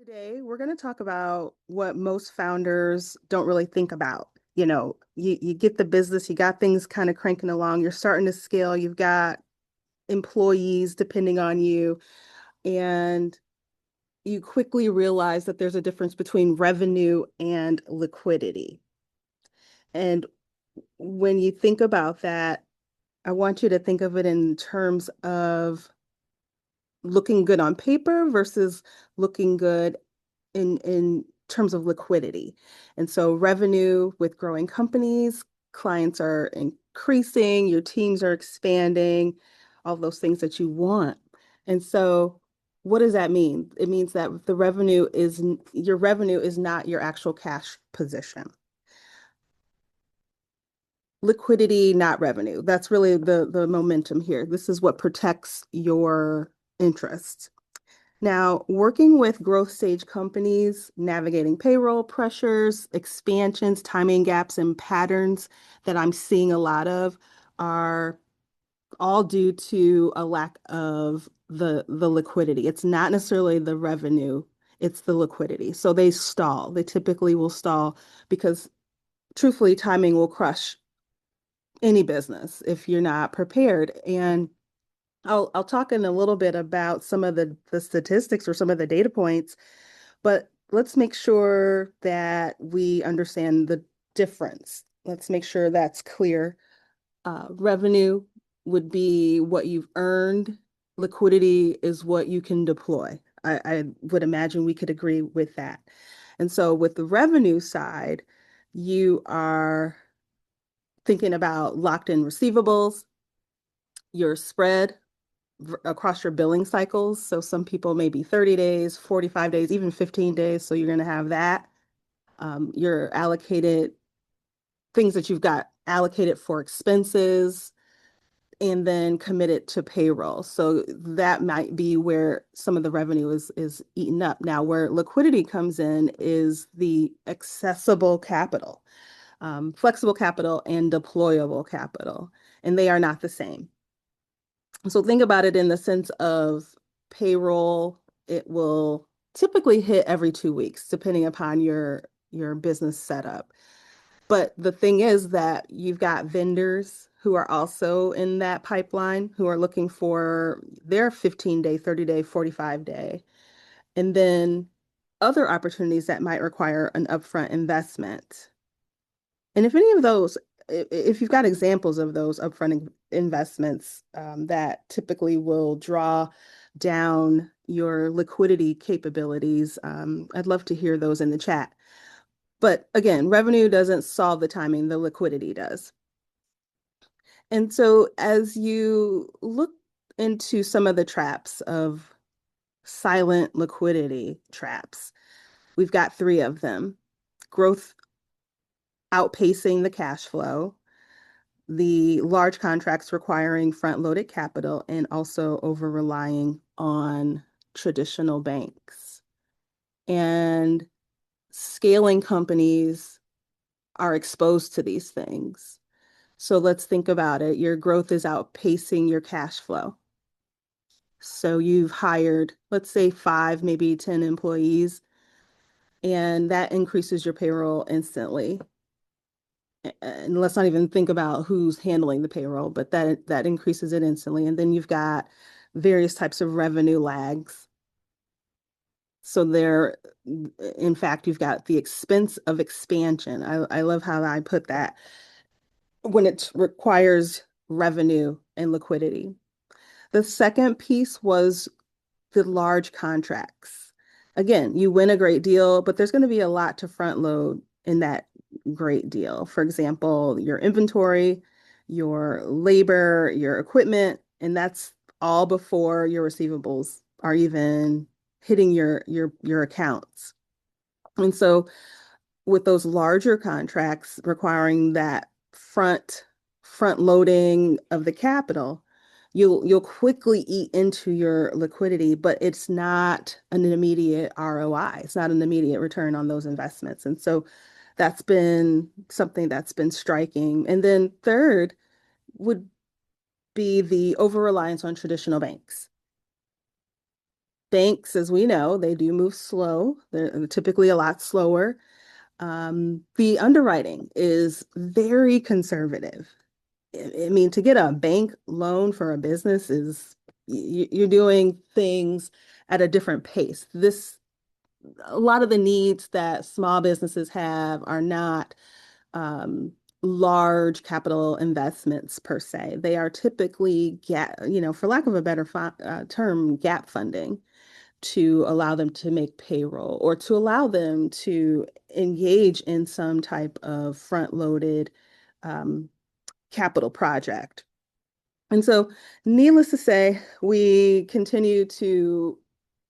Today, we're going to talk about what most founders don't really think about. You get the business, you got things kind of cranking along, you're starting to scale, you've got employees depending on you, and you quickly realize that there's a difference between revenue and liquidity. And when you think about that, I want you to think of it in terms of looking good on paper versus looking good in terms of liquidity. And so revenue with growing companies, clients are increasing, your teams are expanding, all those things that you want. And so what does that mean? It means that the revenue is your revenue is not your actual cash position. Liquidity, not revenue. That's really the momentum here. This is what protects your interests. Now, working with growth stage companies, navigating payroll pressures, expansions, timing gaps, and patterns that I'm seeing a lot of are all due to a lack of the liquidity. It's not necessarily the revenue, it's the liquidity. So they stall. They typically will stall because truthfully, timing will crush any business if you're not prepared. And I'll talk in a little bit about some of the statistics or some of the data points, but let's make sure that we understand the difference. Let's make sure that's clear. Revenue would be what you've earned. Liquidity is what you can deploy. I would imagine we could agree with that. And so with the revenue side, you are thinking about locked in receivables, your spread across your billing cycles. So some people may be 30 days, 45 days, even 15 days. So you're going to have that. Your allocated things that you've got allocated for expenses and then committed to payroll. So that might be where some of the revenue is eaten up. Now, where liquidity comes in is the accessible capital, flexible capital and deployable capital, and they are not the same. So think about it in the sense of payroll. It will typically hit every 2 weeks, depending upon your business setup. But the thing is that you've got vendors who are also in that pipeline who are looking for their 15-day, 30-day, 45-day, and then other opportunities that might require an upfront investment. And if any of those, if you've got examples of those upfront investments that typically will draw down your liquidity capabilities, I'd love to hear those in the chat. But again, revenue doesn't solve the timing, the liquidity does. And so as you look into some of the traps of silent liquidity traps, we've got three of them. Growth outpacing the cash flow, the large contracts requiring front-loaded capital, and also over-relying on traditional banks. And scaling companies are exposed to these things. So let's think about it. Your growth is outpacing your cash flow. So you've hired, let's say 5, maybe 10 employees, and that increases your payroll instantly. And let's not even think about who's handling the payroll, but that increases it instantly. And then you've got various types of revenue lags. So there, in fact, you've got the expense of expansion. I love how I put that when it requires revenue and liquidity. The second piece was the large contracts. Again, you win a great deal, but there's going to be a lot to front load in that great deal. For example, your inventory, your labor, your equipment, and that's all before your receivables are even hitting your accounts. And so with those larger contracts requiring that front loading of the capital, you'll quickly eat into your liquidity, but it's not an immediate ROI. It's not an immediate return on those investments. And so that's been something that's been striking. And then third would be the over-reliance on traditional banks. Banks, as we know, they do move slow. They're typically a lot slower. The underwriting is very conservative. I mean, to get a bank loan for a business is you're doing things at a different pace. A lot of the needs that small businesses have are not um, large capital investments per se. They are typically for lack of a better term, gap funding to allow them to make payroll or to allow them to engage in some type of front-loaded um, capital project. And so, needless to say, we continue to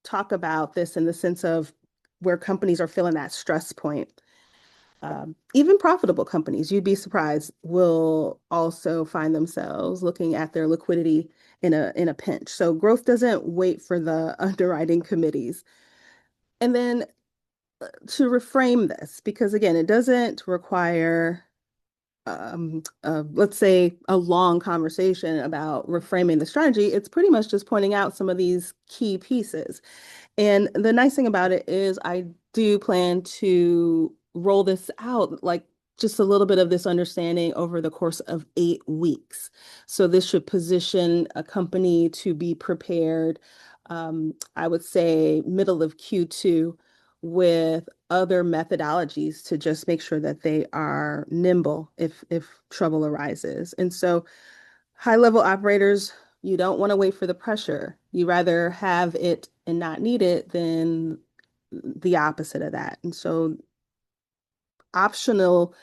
talk about this in the sense of where companies are feeling that stress point. Even profitable companies, you'd be surprised, will also find themselves looking at their liquidity in a pinch. So growth doesn't wait for the underwriting committees. And then to reframe this, because again, it doesn't require let's say a long conversation about reframing the strategy. It's pretty much just pointing out some of these key pieces. And the nice thing about it is I do plan to roll this out, like just a little bit of this understanding over the course of 8 weeks. So this should position a company to be prepared, I would say middle of Q2 with other methodologies to just make sure that they are nimble if trouble arises. And so high level operators, you don't want to wait for the pressure. You rather have it and not need it than the opposite of that. And so optional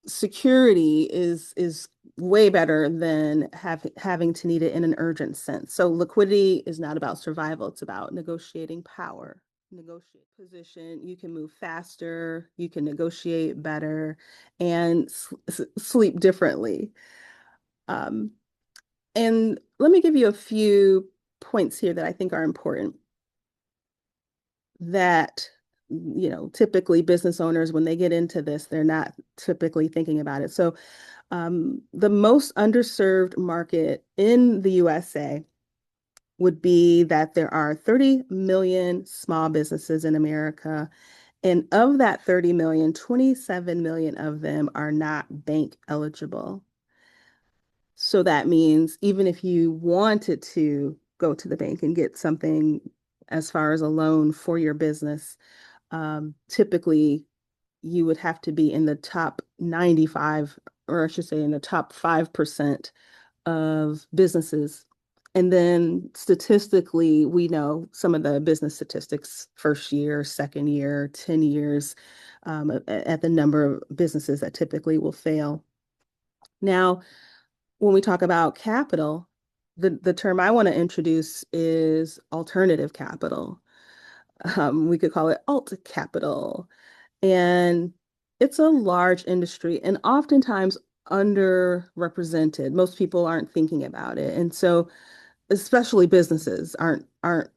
security is way better than having to need it in an urgent sense. So liquidity is not about survival, it's about negotiating power. Negotiate position, you can move faster, you can negotiate better, and sleep differently. Um, And let me give you a few points here that I think are important that, typically business owners, when they get into this, they're not typically thinking about it. So, the most underserved market in the USA would be that there are 30 million small businesses in America. And of that 30 million, 27 million of them are not bank eligible. So that means even if you wanted to go to the bank and get something as far as a loan for your business, typically you would have to be in the top 95, or I should say in the top 5% of businesses. And then statistically, we know some of the business statistics, first year, second year, 10 years, at the number of businesses that typically will fail. Now, when we talk about capital, the term I want to introduce is alternative capital. We could call it alt capital. And it's a large industry and oftentimes underrepresented. Most people aren't thinking about it. And so especially businesses aren't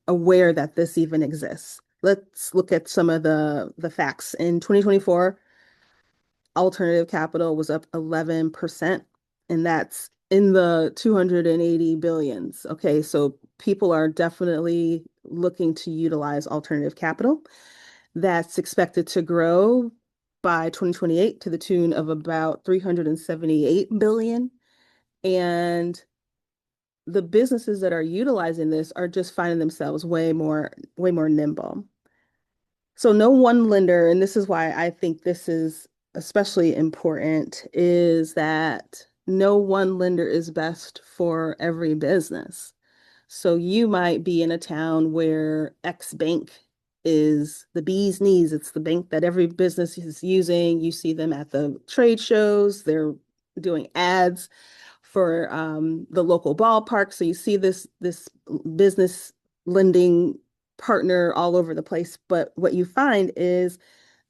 aware that this even exists. Let's look at some of the facts. In 2024, alternative capital was up 11%, and that's in the 280 billions. Okay, so people are definitely looking to utilize alternative capital. That's expected to grow by 2028 to the tune of about 378 billion. And the businesses that are utilizing this are just finding themselves way more nimble. So no one lender, and this is why I think this is especially important, is that no one lender is best for every business. So you might be in a town where X bank is the bee's knees. It's the bank that every business is using. You see them at the trade shows. They're doing ads for the local ballpark. So you see this business lending partner all over the place. But what you find is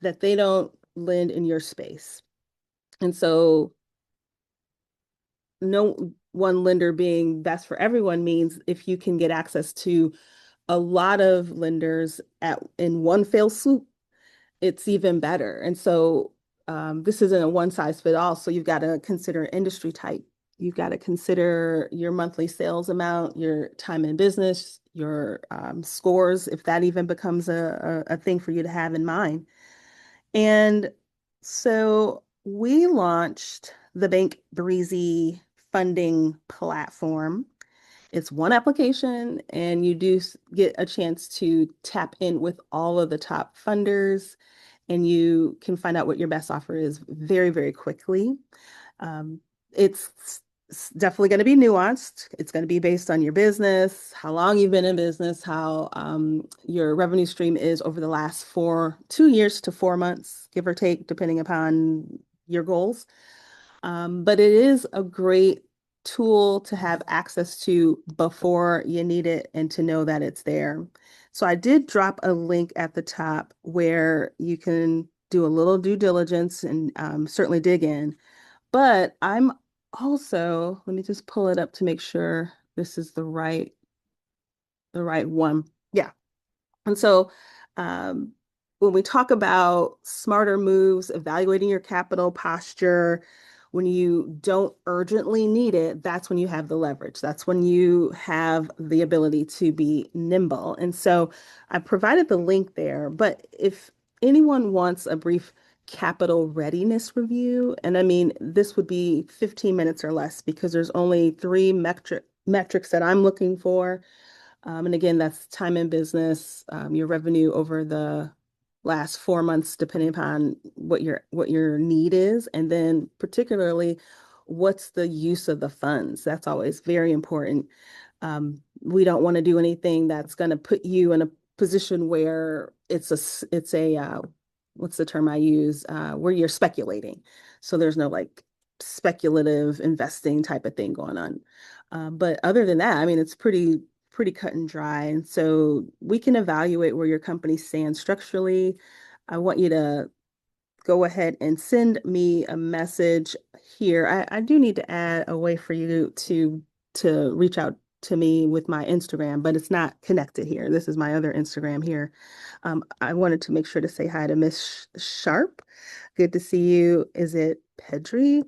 that they don't lend in your space. And so no one lender being best for everyone means if you can get access to a lot of lenders in one fell swoop, it's even better. And so this isn't a one size fit all. So you've got to consider industry type. You've got to consider your monthly sales amount, your time in business, your scores, if that even becomes a thing for you to have in mind. And so we launched the Bank Breezy funding platform. It's one application, and you do get a chance to tap in with all of the top funders, and you can find out what your best offer is very, very quickly. Um, it's definitely going to be nuanced. It's going to be based on your business, how long you've been in business, how your revenue stream is over the last 2 years to 4 months, give or take, depending upon your goals. But it is a great tool to have access to before you need it and to know that it's there. So I did drop a link at the top where you can do a little due diligence and certainly dig in. But I'm also, let me just pull it up to make sure this is the right one. Yeah. And so um, when we talk about smarter moves, evaluating your capital posture, when you don't urgently need it, that's when you have the leverage. That's when you have the ability to be nimble. And so I provided the link there, but if anyone wants a brief capital readiness review, and I mean, this would be 15 minutes or less because there's only three metrics that I'm looking for. And again, that's time in business, your revenue over the last 4 months, depending upon what your need is, and then particularly what's the use of the funds. That's always very important. We don't want to do anything that's going to put you in a position where it's a what's the term I use? Where you're speculating. So there's no like speculative investing type of thing going on. But other than that, I mean, it's pretty cut and dry. And so we can evaluate where your company stands structurally. I want you to go ahead and send me a message here. I do need to add a way for you to reach out to me with my Instagram, but it's not connected here. This is my other Instagram here. I wanted to make sure to say hi to Miss Sharp. Good to see you. Is it Pedri?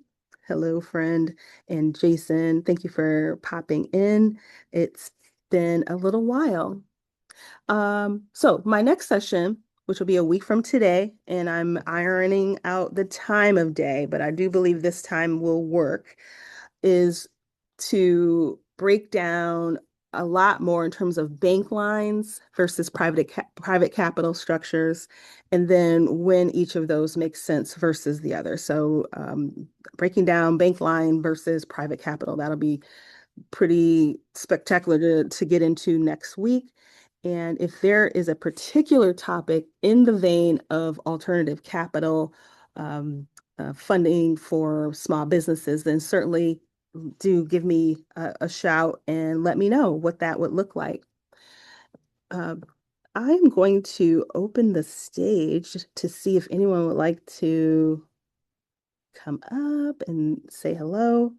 Hello, friend. And Jason, thank you for popping in. It's been a little while. So my next session, which will be a week from today, and I'm ironing out the time of day, but I do believe this time will work, is to break down a lot more in terms of bank lines versus private capital structures, and then when each of those makes sense versus the other. So breaking down bank line versus private capital, that'll be pretty spectacular to get into next week. And if there is a particular topic in the vein of alternative capital, funding for small businesses, then certainly do give me a shout and let me know what that would look like. Uh, I'm going to open the stage to see if anyone would like to come up and say hello.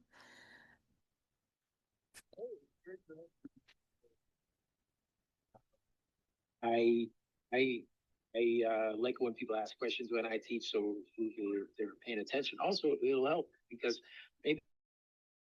I I I like when people ask questions when I teach, so they're paying attention. Also, it'll help because